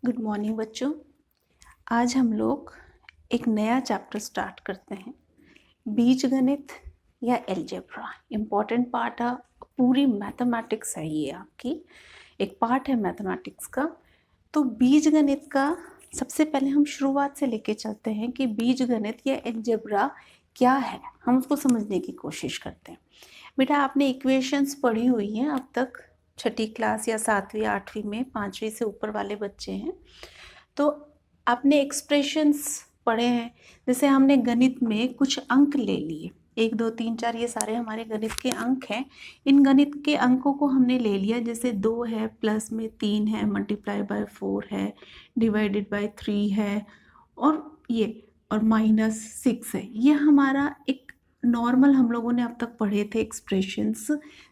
Good morning बच्चों। आज हम लोग एक नया चैप्टर स्टार्ट करते हैं, बीजगणित या एलजेब्रा। इम्पॉर्टेंट पार्ट है, पूरी मैथमेटिक्स है, ये आपकी एक पार्ट है मैथमेटिक्स का। तो बीजगणित का सबसे पहले हम शुरुआत से लेके चलते हैं कि बीजगणित या एलजेब्रा क्या है, हम उसको समझने की कोशिश करते हैं। बेटा आपने इक्वेशंस पढ़ी हुई हैं अब तक, छठी क्लास या 7वीं 8वीं में, 5वीं से ऊपर वाले बच्चे हैं तो आपने एक्सप्रेशंस पढ़े हैं। जैसे हमने गणित में कुछ अंक ले लिए, 1 2 3 4, ये सारे हमारे गणित के अंक हैं। इन गणित के अंकों को हमने ले लिया, जैसे 2 है, प्लस में 3 है, मल्टीप्लाई बाय 4 है, डिवाइडेड बाय 3 है, और माइनस 6 है। ये हमारा एक नॉर्मल हम लोगों ने अब तक पढ़े थे एक्सप्रेशंस,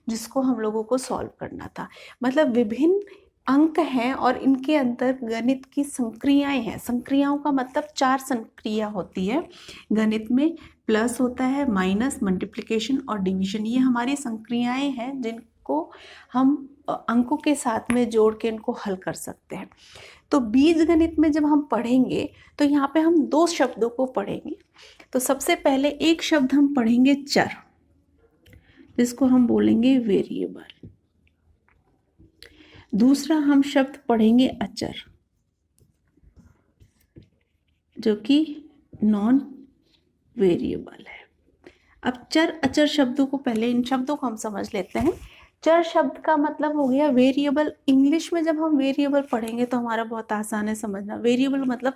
जिसको हम लोगों को सॉल्व करना था। मतलब विभिन्न अंक हैं और इनके अंदर गणित की संक्रियाएं हैं। संक्रियाओं का मतलब 4 संक्रिया होती है गणित में, प्लस होता है, माइनस, मल्टीप्लिकेशन और डिवीजन। ये हमारी संक्रियाएं हैं जिनको हम अंकों के साथ में जोड़ के इनको हल कर सकते हैं। तो बीजगणित में जब हम पढ़ेंगे तो यहाँ पे हम 2 शब्दों को पढ़ेंगे। तो सबसे पहले एक शब्द हम पढ़ेंगे चर, जिसको हम बोलेंगे वेरिएबल। दूसरा हम शब्द पढ़ेंगे अचर, जो कि नॉन वेरिएबल है। अब चर अचर शब्दों को, पहले इन शब्दों को हम समझ लेते हैं। चर शब्द का मतलब हो गया वेरिएबल। इंग्लिश में जब हम वेरिएबल पढ़ेंगे तो हमारा बहुत आसान है समझना। वेरिएबल मतलब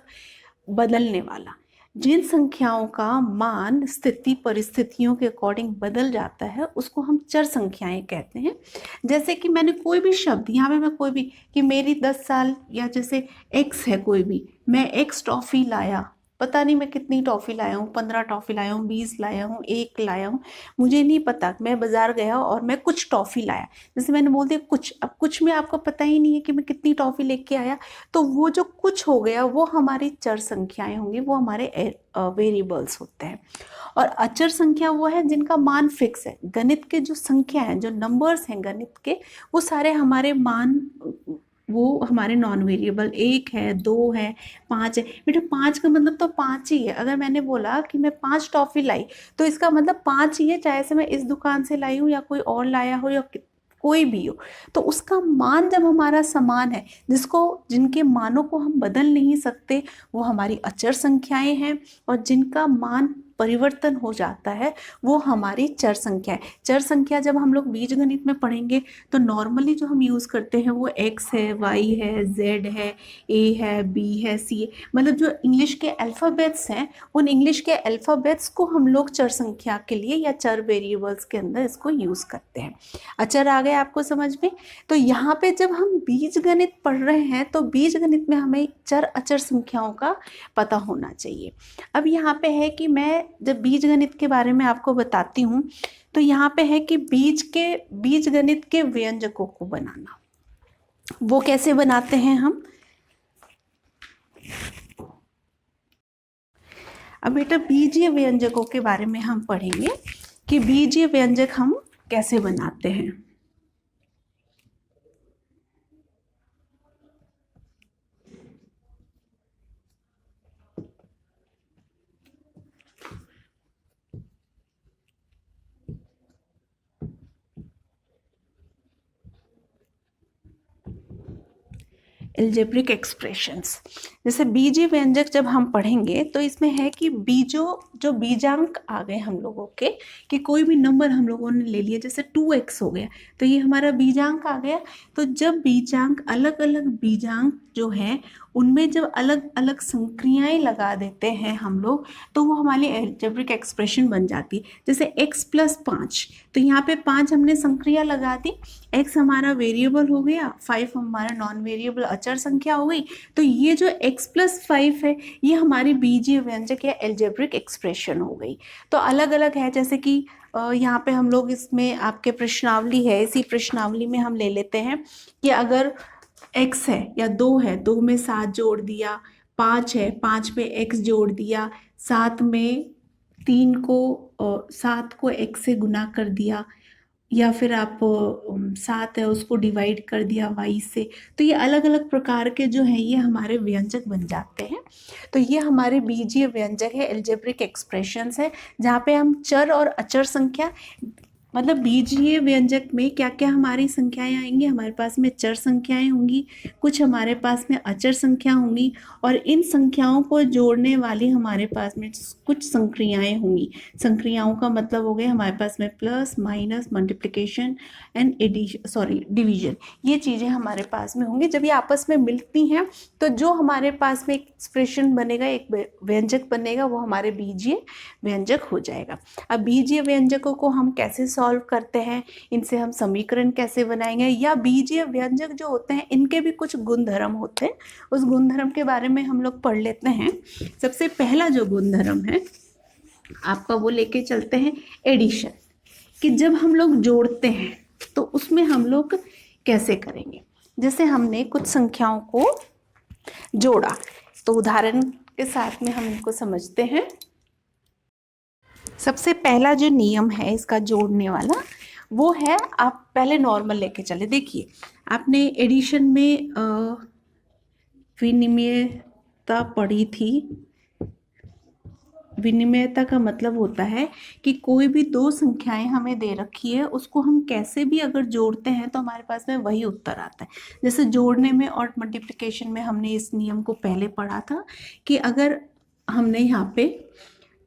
बदलने वाला, जिन संख्याओं का मान स्थिति परिस्थितियों के अकॉर्डिंग बदल जाता है उसको हम चर संख्याएं कहते हैं। जैसे कि मैंने कोई भी शब्द यहाँ पे, मैं कोई भी, कि मेरी 10 साल, या जैसे एक्स है कोई भी, मैं एक्स टॉफ़ी लाया, पता नहीं मैं कितनी टॉफ़ी लाया हूँ, 15 टॉफ़ी लाया हूँ, 20 लाया हूँ, 1 लाया हूँ, मुझे नहीं पता। मैं बाज़ार गया और मैं कुछ टॉफ़ी लाया, जैसे मैंने बोल दिया कुछ। अब कुछ में आपको पता ही नहीं है कि मैं कितनी टॉफ़ी लेके आया, तो वो जो कुछ हो गया वो हमारी चर संख्याएं होंगी, वो हमारे वेरिएबल्स होते हैं। और अचर संख्या वो है जिनका मान फिक्स है। गणित के जो संख्या हैं, जो नंबर्स हैं गणित के, वो सारे हमारे मान, वो हमारे नॉन वेरिएबल। 1 है, 2 है, 5 है। बेटा 5 का मतलब तो 5 ही है। अगर मैंने बोला कि मैं 5 टॉफ़ी लाई तो इसका मतलब 5 ही है, चाहे से मैं इस दुकान से लाई हूँ या कोई और लाया हो या कोई भी हो। तो उसका मान जब हमारा समान है, जिनके मानों को हम बदल नहीं सकते, वो हमारी अचर संख्याएं हैं। और जिनका मान परिवर्तन हो जाता है वो हमारी चर संख्या है। चर संख्या जब हम लोग बीजगणित में पढ़ेंगे तो नॉर्मली जो हम यूज़ करते हैं वो x है, y है, z है, a है, b है, c है। मतलब जो इंग्लिश के अल्फ़ाबेट्स हैं, उन इंग्लिश के अल्फ़ाबेट्स को हम लोग चर संख्या के लिए या चर वेरिएबल्स के अंदर इसको यूज़ करते हैं। अचर आ गए आपको समझ में? तो यहाँ पे जब हम बीजगणित पढ़ रहे हैं तो बीजगणित में हमें चर अचर संख्याओं का पता होना चाहिए। अब यहाँ पे है कि मैं जब बीजगणित के बारे में आपको बताती हूँ तो यहाँ पे है कि बीजगणित के व्यंजकों को बनाना। वो कैसे बनाते हैं हम? अब बेटा बीजीय व्यंजकों के बारे में हम पढ़ेंगे कि बीजीय व्यंजक हम कैसे बनाते हैं। एल्जेब्रिक एक्सप्रेशंस, जैसे बीजीय व्यंजक जब हम पढ़ेंगे तो इसमें है कि जो बीजांक आ गए हम लोगों के, कि कोई भी नंबर हम लोगों ने ले लिया, जैसे 2x हो गया तो ये हमारा बीजांक आ गया। तो जब बीजांक, अलग अलग बीजांक जो हैं उनमें जब अलग अलग संक्रियाएं लगा देते हैं हम लोग, तो वो हमारी एल्जेब्रिक एक्सप्रेशन बन जाती है। जैसे x + 5, तो यहाँ पे 5 हमने संक्रिया लगा दी, x हमारा वेरिएबल हो गया, 5 हमारा नॉन वेरिएबल अचर संख्या हो गई। तो ये जो x + 5 है ये हमारी बीजीय व्यंजक या एल्जेब्रिक एक्सप्रेशन हो गई। तो अलग अलग है, जैसे कि यहाँ पे हम लोग, इसमें आपके प्रश्नावली है, इसी प्रश्नावली में हम ले लेते हैं कि अगर x है या 2 है, 2 में 7 जोड़ दिया, 5 है, 5 में x जोड़ दिया, 7 में 3 को 7 को x से गुना कर दिया, या फिर आप 7 है उसको डिवाइड कर दिया y से, तो ये अलग अलग प्रकार के जो हैं ये हमारे व्यंजक बन जाते हैं। तो ये हमारे बीजीय व्यंजक है, एल्जेब्रिक एक्सप्रेशंस है, जहाँ पे हम चर और अचर संख्या, मतलब बीजीय व्यंजक में क्या क्या हमारी संख्याएं आएंगी, हमारे पास में चर संख्याएं होंगी, कुछ हमारे पास में अचर संख्या होंगी, और इन संख्याओं को जोड़ने वाली हमारे पास में कुछ संक्रियाएं होंगी। संक्रियाओं का मतलब हो गया हमारे पास में plus, minus, multiplication and addition, division, ये चीज़ें हमारे पास में होंगी। जब ये आपस में मिलती हैं तो जो हमारे पास में एक्सप्रेशन बनेगा, एक व्यंजक बनेगा, वो हमारे बीजीय व्यंजक हो जाएगा। अब बीजीय व्यंजकों को हम कैसे सॉल्व करते हैं, इनसे हम समीकरण कैसे बनाएंगे, या बीजीय व्यंजक जो होते हैं इनके भी कुछ गुणधर्म होते हैं, उस गुणधर्म के बारे में हम लोग पढ़ लेते हैं। सबसे पहला जो गुणधर्म है आपका वो लेके चलते हैं एडिशन, कि जब हम लोग जोड़ते हैं तो उसमें हम लोग कैसे करेंगे। जैसे हमने कुछ संख्याओं को जोड़ा, तो उदाहरण के साथ में हम इनको समझते हैं। सबसे पहला जो नियम है इसका जोड़ने वाला, वो है, आप पहले नॉर्मल लेके चले। देखिए आपने एडिशन में विनिमेयता पढ़ी थी। विनिमेयता का मतलब होता है कि कोई भी दो संख्याएं हमें दे रखी है, उसको हम कैसे भी अगर जोड़ते हैं तो हमारे पास में वही उत्तर आता है। जैसे जोड़ने में और मल्टीप्लिकेशन में हमने इस नियम को पहले पढ़ा था कि अगर हमने यहाँ पे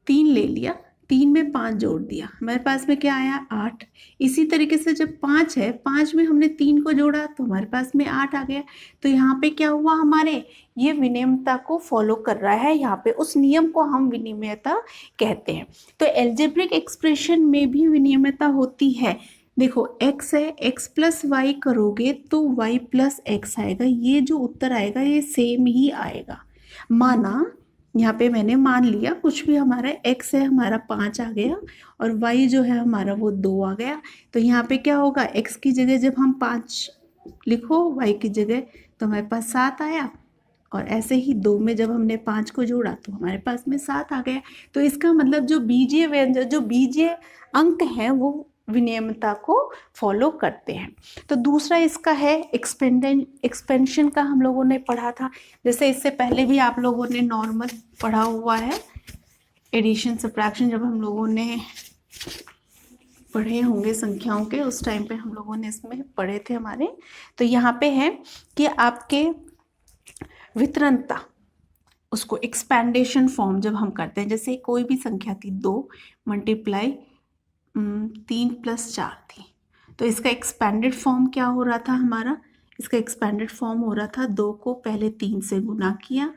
3 ले लिया, 3 में 5 जोड़ दिया, हमारे पास में क्या आया 8। इसी तरीके से जब 5 है, 5 में हमने 3 को जोड़ा तो हमारे पास में 8 आ गया। तो यहाँ पे क्या हुआ, हमारे ये विनिमयता को फॉलो कर रहा है, यहाँ पे उस नियम को हम विनिमयता कहते हैं। तो एल्जेब्रिक एक्सप्रेशन में भी विनिमयता होती है। देखो x है, x प्लस वाई करोगे तो y प्लस एक्स आएगा, ये जो उत्तर आएगा ये सेम ही आएगा। माना यहाँ पे मैंने मान लिया कुछ भी, हमारा x है हमारा 5 आ गया और y जो है हमारा वो 2 आ गया। तो यहाँ पे क्या होगा, x की जगह जब हम 5 लिखो, y की जगह, तो हमारे पास 7 आया। और ऐसे ही 2 में जब हमने 5 को जोड़ा तो हमारे पास में 7 आ गया। तो इसका मतलब जो बीजीय व्यंजक, जो बीजीय अंक हैं वो विनिमयता को फॉलो करते हैं। तो दूसरा इसका है एक्सपेंशन का, हम लोगों ने पढ़ा था। जैसे इससे पहले भी आप लोगों ने नॉर्मल पढ़ा हुआ है, एडिशन सब्ट्रैक्शन, जब हम लोगों ने पढ़े होंगे संख्याओं के, उस टाइम पे हम लोगों ने इसमें पढ़े थे हमारे। तो यहाँ पे है कि आपके वितरणता, उसको एक्सपेंडेशन फॉर्म जब हम करते हैं, जैसे कोई भी संख्या थी 2 मल्टीप्लाई 3 प्लस 4 थी, तो इसका एक्सपेंडेड फॉर्म क्या हो रहा था हमारा, इसका एक्सपेंडेड फॉर्म हो रहा था 2 को पहले 3 से गुना किया,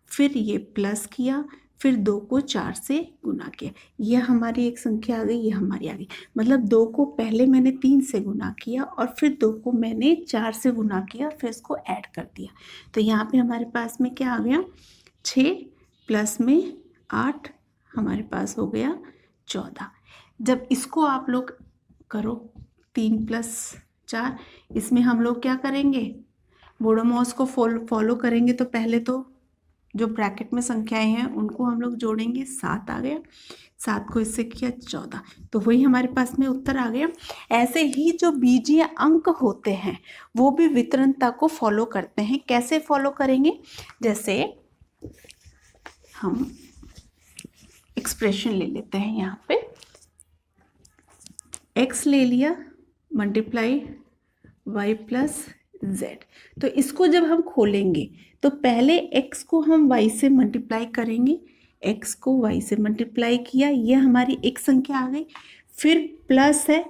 फिर ये प्लस किया, फिर 2 को 4 से गुना किया, यह हमारी एक संख्या आ गई, ये हमारी आ गई। मतलब 2 को पहले मैंने 3 से गुना किया और फिर 2 को मैंने 4 से गुना किया, फिर इसको ऐड कर दिया। तो यहाँ पे हमारे पास में क्या आ गया, 6 प्लस में 8, हमारे पास हो गया 14। जब इसको आप लोग करो 3 प्लस 4, इसमें हम लोग क्या करेंगे, बोडोमॉस को फॉलो करेंगे। तो पहले तो जो ब्रैकेट में संख्याएं हैं उनको हम लोग जोड़ेंगे, 7 आ गया, 7 को इससे किया 14, तो वही हमारे पास में उत्तर आ गया। ऐसे ही जो बीजीय अंक होते हैं वो भी वितरणता को फॉलो करते हैं। कैसे फॉलो करेंगे, जैसे हम एक्सप्रेशन ले लेते हैं, यहाँ पे x ले लिया मल्टीप्लाई y प्लस जेड। तो इसको जब हम खोलेंगे तो पहले x को हम y से मल्टीप्लाई करेंगे, x को y से मल्टीप्लाई किया, ये हमारी एक संख्या आ गई, फिर प्लस है,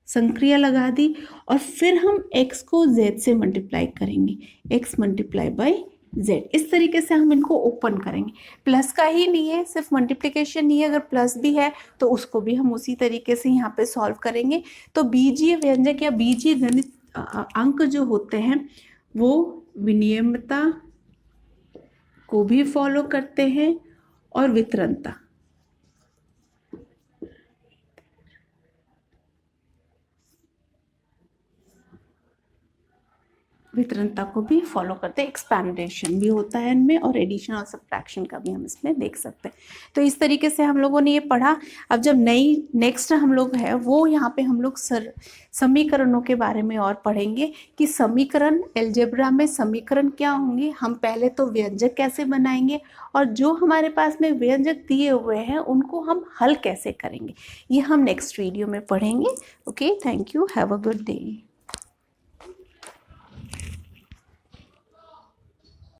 संक्रिया लगा दी, और फिर हम x को z से मल्टीप्लाई करेंगे, x मल्टीप्लाई बाई z। इस तरीके से हम इनको ओपन करेंगे। प्लस का ही नहीं है, सिर्फ मल्टीप्लिकेशन नहीं है, अगर प्लस भी है तो उसको भी हम उसी तरीके से यहाँ पे सॉल्व करेंगे। तो बीजीय व्यंजक या बीजीय गणित अंक जो होते हैं वो विनिमयता को भी फॉलो करते हैं और वितरणता। वितरणता को भी फॉलो करते हैं, एक्सपेंडेशन भी होता है इनमें और एडिशन और सब्ट्रैक्शन का भी हम इसमें देख सकते हैं। तो इस तरीके से हम लोगों ने ये पढ़ा। अब जब नेक्स्ट हम लोग है वो यहाँ पे हम लोग समीकरणों के बारे में और पढ़ेंगे कि समीकरण, अलजेब्रा में समीकरण क्या होंगे, हम पहले तो व्यंजक कैसे बनाएंगे और जो हमारे पास में व्यंजक दिए हुए हैं उनको हम हल कैसे करेंगे, ये हम नेक्स्ट वीडियो में पढ़ेंगे। Okay, thank you, have a good day.